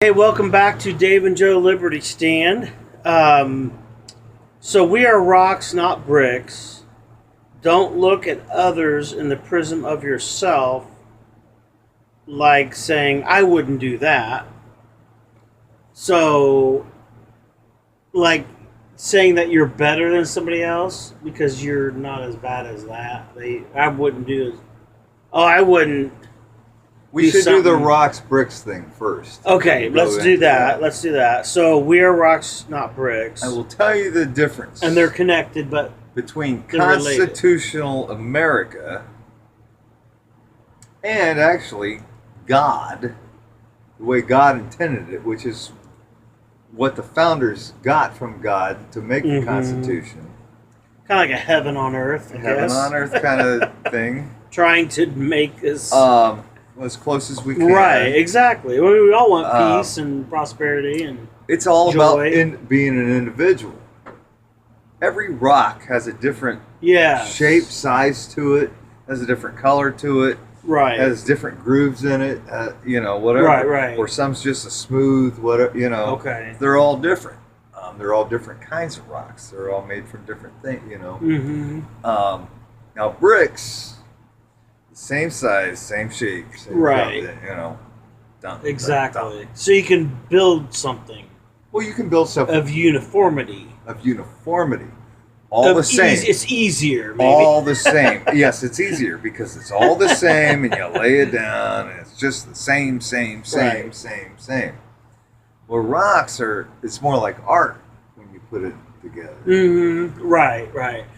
Hey, welcome back to Dave and Joe Liberty Stand. So we are rocks, not bricks. Don't look at others in the prism of yourself, like saying, I wouldn't do that. So, like saying that you're better than somebody else because you're not as bad as that. I wouldn't do this. Oh, I wouldn't. We should do the rocks bricks thing first. Okay, let's do that. Let's do that. So we are rocks, not bricks. I will tell you the difference. And they're connected, but between they're constitutional America and actually God, the way God intended it, which is what the founders got from God to make the Constitution. Kind of like a heaven on earth, I guess. Heaven on earth kind of thing. Trying to make us... as close as we can. Right, exactly. We all want peace and prosperity and it's all joy. about being an individual. Every rock has a different shape, size to it, has a different color to it, has different grooves in it, whatever. Right. Or some's just a smooth, whatever, Okay. They're all different. They're all different kinds of rocks. They're all made from different things, Now, bricks... same size, same shape, Exactly. So you can build something. Well, you can build something of uniformity. All the same. It's easier, maybe. All the same. Yes, it's easier because it's all the same, and you lay it down, and it's just the same. Well, rocks it's more like art when you put it together. Right.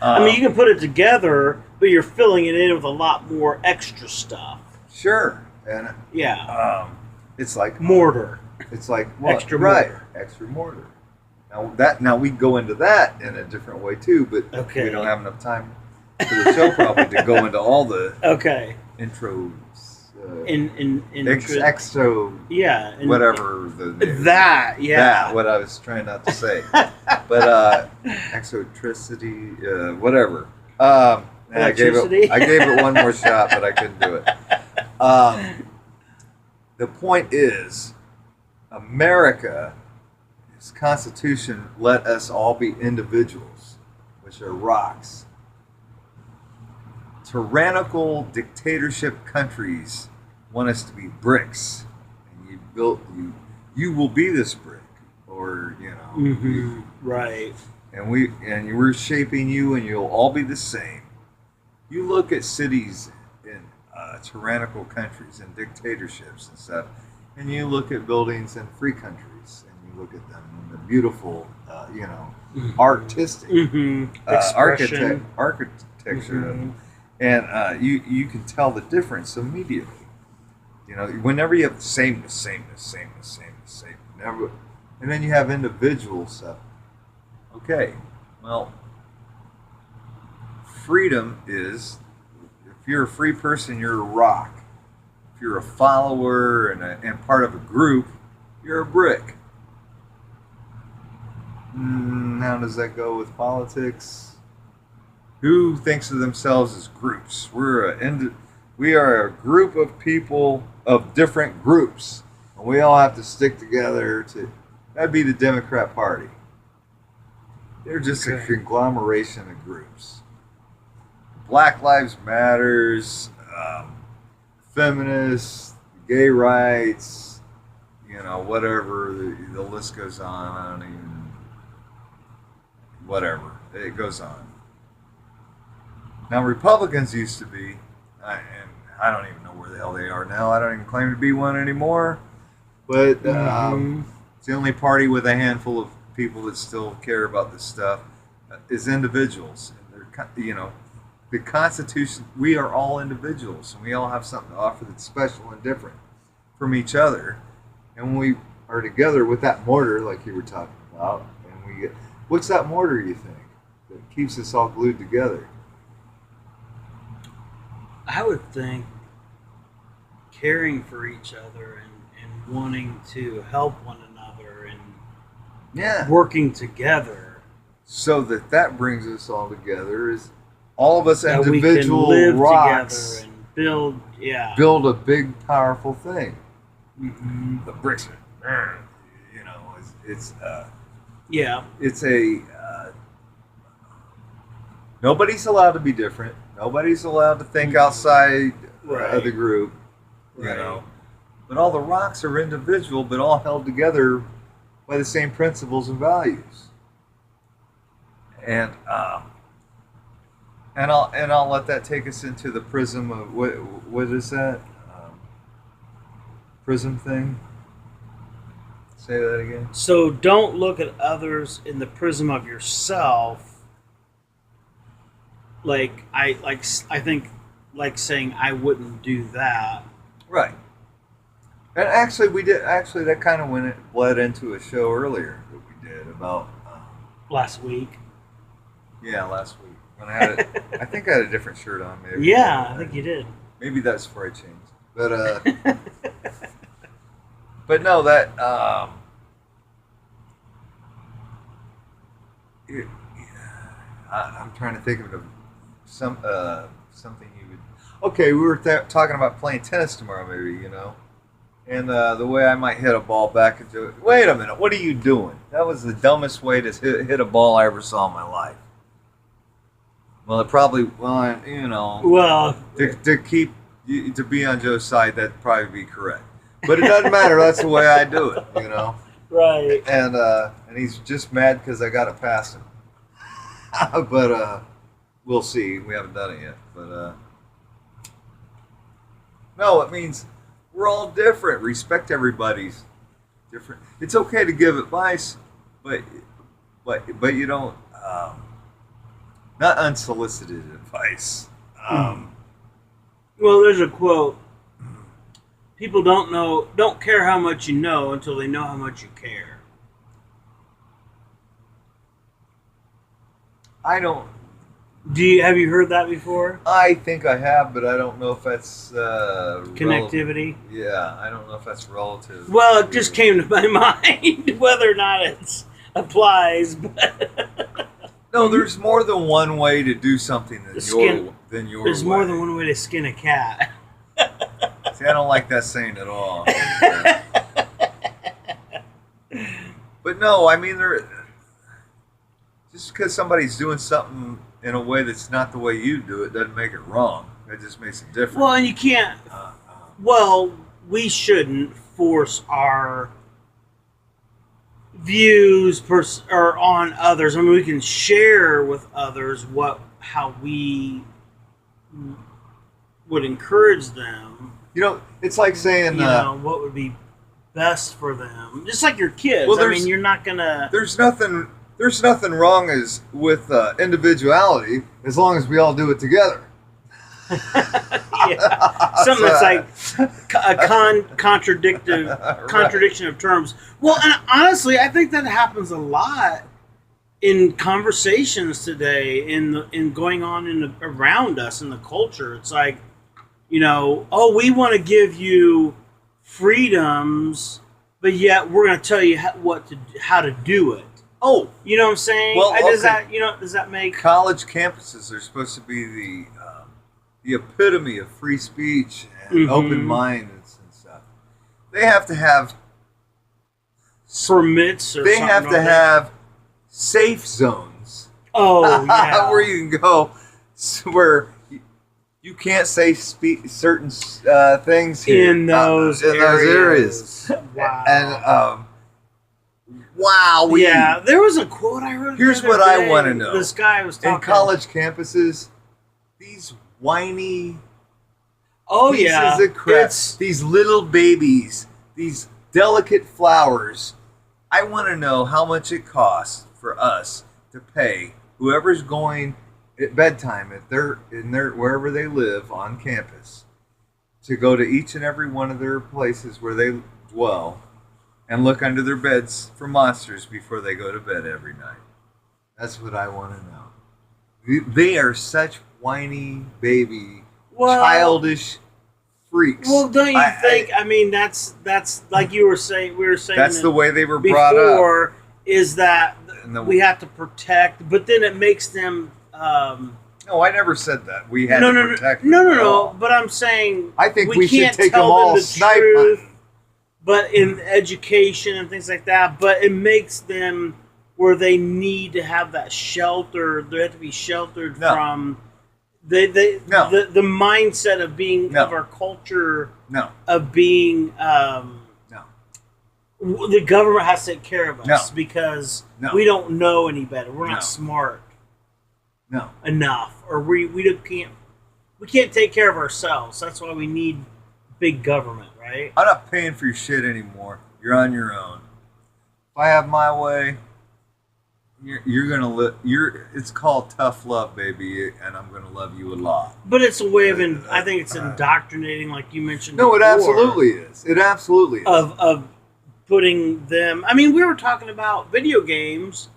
I mean, you can put it together, but you're filling it in with a lot more extra stuff. Sure. And it's like mortar. It's like extra mortar. Extra mortar. Now we go into that in a different way too, but we don't have enough time for the show probably to go into all the intros. Whatever the name what I was trying not to say, but exotricity, whatever. I gave it one more shot, but I couldn't do it. The point is, America's Constitution let us all be individuals, which are rocks. Tyrannical dictatorship countries want us to be bricks, and you will be this brick, or right. And we're shaping you, and you'll all be the same. You look at cities in tyrannical countries and dictatorships and stuff, and you look at buildings in free countries, and you look at them in the beautiful, artistic architecture, and you can tell the difference immediately. Whenever you have the sameness, never, and then you have individual stuff. Okay, well, freedom is, if you're a free person, you're a rock. If you're a follower and part of a group, you're a brick. How does that go with politics? Who thinks of themselves as groups? We are a group of people of different groups, and we all have to stick together that'd be the Democrat Party. They're just a conglomeration of groups. Black Lives Matters, feminists, gay rights, whatever, the list goes on. Whatever, it goes on. Now, Republicans used to be, and I don't even know where the hell they are now. I don't even claim to be one anymore. But it's the only party with a handful of people that still care about this stuff is individuals. And the Constitution, we are all individuals, and we all have something to offer that's special and different from each other. And when we are together with that mortar, like you were talking about, and what's that mortar, you think, that keeps us all glued together? I would think caring for each other and wanting to help one another and working together. So that brings us all together is all of us individual we can live rocks together and build build a big powerful thing. The bricks you know, it's nobody's allowed to be different. Nobody's allowed to think outside of the group, you know. But all the rocks are individual, but all held together by the same principles and values. And I'll let that take us into the prism of what is that prism thing? Say that again. So don't look at others in the prism of yourself. I think saying I wouldn't do that. Right. And actually, that kind of bled into a show earlier that we did about last week. Yeah, last week when I had it. I think I had a different shirt on. Maybe. Yeah, I think you did. Maybe that's before I changed. But but no, that I'm trying to think of something you would. Okay, we were talking about playing tennis tomorrow, maybe, you know, and the way I might hit a ball back into it. Wait a minute, what are you doing? That was the dumbest way to hit a ball I ever saw in my life. Well, it probably, you know, to be on Joe's side, that'd probably be correct. But it doesn't matter. That's the way I do it, you know. Right. And he's just mad because I got it past him. But we'll see. We haven't done it yet. But no, it means we're all different. Respect everybody's different. It's okay to give advice, but you don't. Not unsolicited advice. Well, there's a quote. People don't care how much you know until they know how much you care. I don't. Have you heard that before? I think I have, but I don't know if that's connectivity. Yeah, I don't know if that's relative. Well, it just came to my mind whether or not it applies. But no, there's more than one way to do something than your There's way. more than one way to skin a cat. See, I don't like that saying at all. But no, I mean, just because somebody's doing something in a way that's not the way you do it doesn't make it wrong. It just makes it different. Well, and you can't. Well, we shouldn't force our views or on others. I mean, we can share with others how we would encourage them. You know, it's like saying, what would be best for them. Just like your kids. Well, I mean, you're not gonna. There's nothing wrong with individuality as long as we all do it together. Yeah. Something that's like a contradiction of terms. Well, and honestly, I think that happens a lot in conversations today, in going on around us in the culture. It's like, we want to give you freedoms, but yet we're going to tell you how to do it. Oh, you know what I'm saying? Well, does that make college campuses are supposed to be the epitome of free speech and open minds and stuff. They have to have permits, or they have to have safe zones. Oh, yeah, where you can go, where you can't say certain things here, in those areas. Wow. And wow. There was a quote I heard. Here's what I want to know. This guy was talking. In college campuses, these whiny pieces of crap, these little babies, these delicate flowers. I want to know how much it costs for us to pay whoever's going at bedtime wherever they live on campus to go to each and every one of their places where they dwell and look under their beds for monsters before they go to bed every night. That's what I want to know. They are such whiny, baby, childish freaks. Well, don't you think? I mean, that's like we were saying. That's the way they were brought up. Before, is that we have to protect, but then it makes them. No, I never said that. We had to protect them. No. But I'm saying I think we should take them all snipe hunting. but in education and things like that. But it makes them where they need to have that shelter. They have to be sheltered from the mindset of being of our culture of being the government has to take care of us because we don't know any better. We're not smart enough, or we can't take care of ourselves. That's why we need big government, right? I'm not paying for your shit anymore. You're on your own. If I have my way, you're gonna live. It's called tough love, baby, and I'm gonna love you a lot. But it's a way of I think it's indoctrinating, like you mentioned. No, before, it absolutely is. It absolutely is. Of putting them. I mean, we were talking about video games.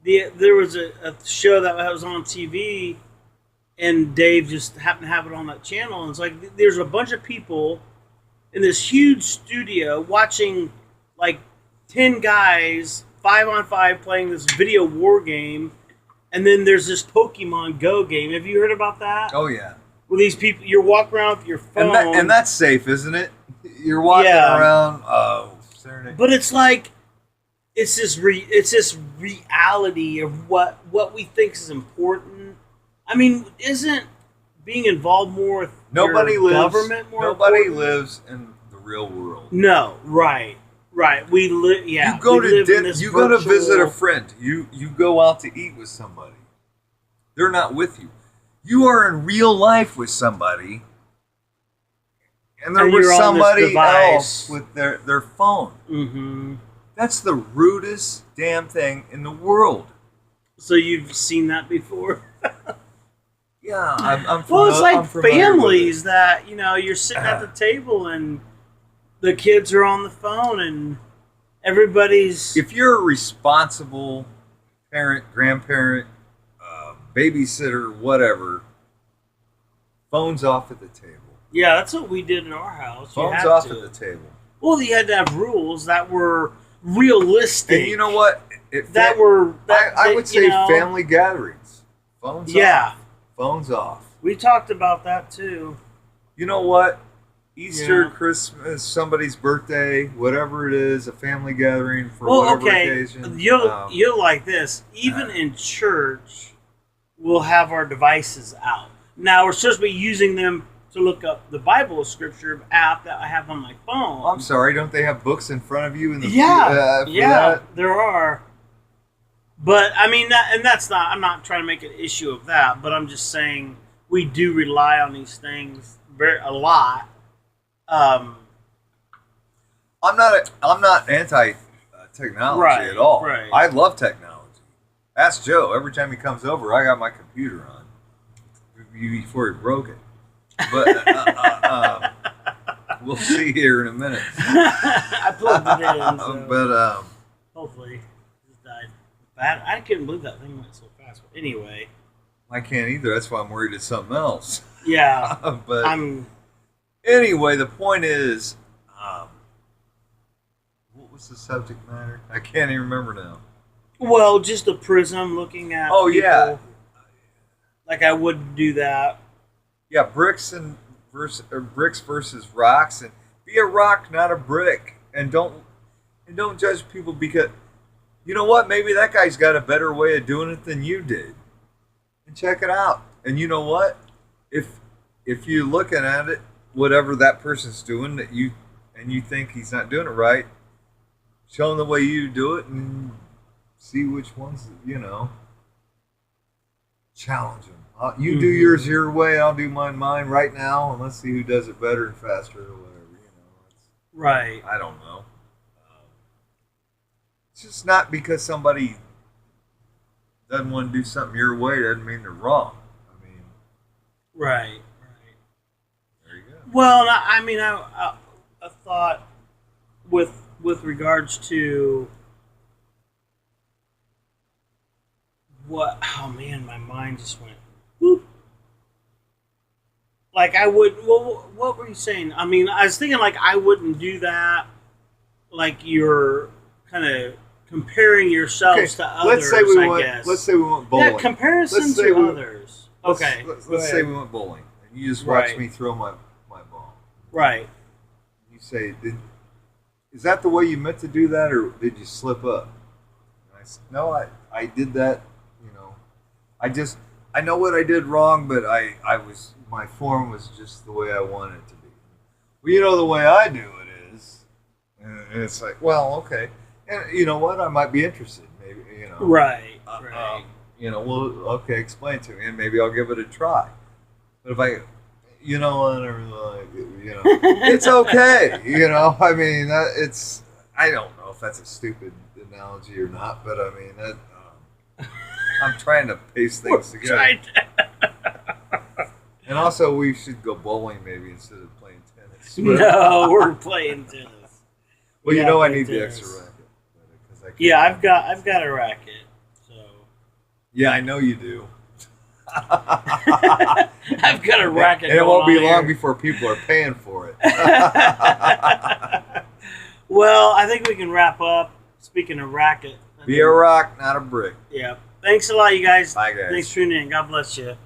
There was a show that was on TV, and Dave just happened to have it on that channel. And it's like there's a bunch of people in this huge studio watching like 10 guys 5-on-5 playing this video war game, and then there's this Pokemon Go game. Have you heard about that? Oh yeah. Well, these people, you're walking around with your phone, and that's safe, isn't it? You're walking around. Oh, Saturday. But it's like it's this reality of what we think is important. I mean, isn't being involved more with government more Nobody important? lives in the real world. No, right. We live. Yeah, you go to visit a friend. You go out to eat with somebody. They're not with you. You are in real life with somebody, and they're with somebody else with their phone. Mm-hmm. That's the rudest damn thing in the world. So you've seen that before? Yeah, I'm well, it's like families that you're sitting at the table and the kids are on the phone and everybody's. If you're a responsible parent, grandparent, babysitter, whatever, phones off at the table. Yeah, that's what we did in our house. Phones off at the table. Well, you had to have rules that were realistic. And you know what? I would say family gatherings. Phones off. Phones off. We talked about that too. You know what? Easter, Christmas, somebody's birthday, whatever it is, a family gathering for whatever occasion. You'll like this. Even in church, we'll have our devices out. Now, we're supposed to be using them to look up the Bible scripture app that I have on my phone. I'm sorry, don't they have books in front of you? For that? There are. But, I mean, I'm not trying to make an issue of that, but I'm just saying we do rely on these things a lot. I'm not anti technology at all. Right. I love technology. Ask Joe. Every time he comes over, I got my computer on before he broke it. But we'll see here in a minute. I plugged it in. So but hopefully, it just died. I couldn't believe that thing went so fast. But anyway, I can't either. That's why I'm worried it's something else. Yeah, but anyway, the point is, what was the subject matter? I can't even remember now. Well, just a prism looking at. Oh people. Yeah. Like I wouldn't do that. Yeah, bricks versus rocks, and be a rock, not a brick, and don't judge people because you know what? Maybe that guy's got a better way of doing it than you did, and check it out. And you know what? If you're looking at it, whatever that person's doing that you think he's not doing it right, show him the way you do it and see which ones challenge him. You do yours your way, I'll do mine right now, and let's see who does it better and faster or whatever. Right. I don't know. It's just not because somebody doesn't want to do something your way doesn't mean they're wrong. I mean. Right. There you go. Well, I mean, I thought with regards to what? Oh man, my mind just went. Whoop. Like I would. Well, what were you saying? I mean, I was thinking like I wouldn't do that. Like you're kind of comparing yourselves to others. Let's say we went bowling. Yeah, comparison to others. Okay. Let's say we went bowling, and you just watched me throw my ball. Right. You say, is that the way you meant to do that, or did you slip up? And I said, no, I did that. You know, I know what I did wrong, but my form was just the way I wanted it to be. Well, you know, the way I do it is, and it's like, well, okay, and you know what, I might be interested, maybe, you know, Right. Right. you know, well, okay, explain to me, and maybe I'll give it a try. But if I, you know, I never like it, you know, it's okay, you know. I mean, it's, I don't know if that's a stupid analogy or not, but I mean, I'm trying to pace things together. Right. And also, we should go bowling maybe instead of playing tennis. No, we're playing tennis. Well, you know, I need the tennis. extra racket. 'Cause I can't- Yeah, I've got a racket. So Yeah, I know you do. I've got a racket. And it won't be going on long here. before people are paying for it. Well, I think we can wrap up. Speaking of racket, Be a rock, not a brick. yeah. Thanks a lot, you guys. Bye, guys. Thanks for tuning in. God bless you.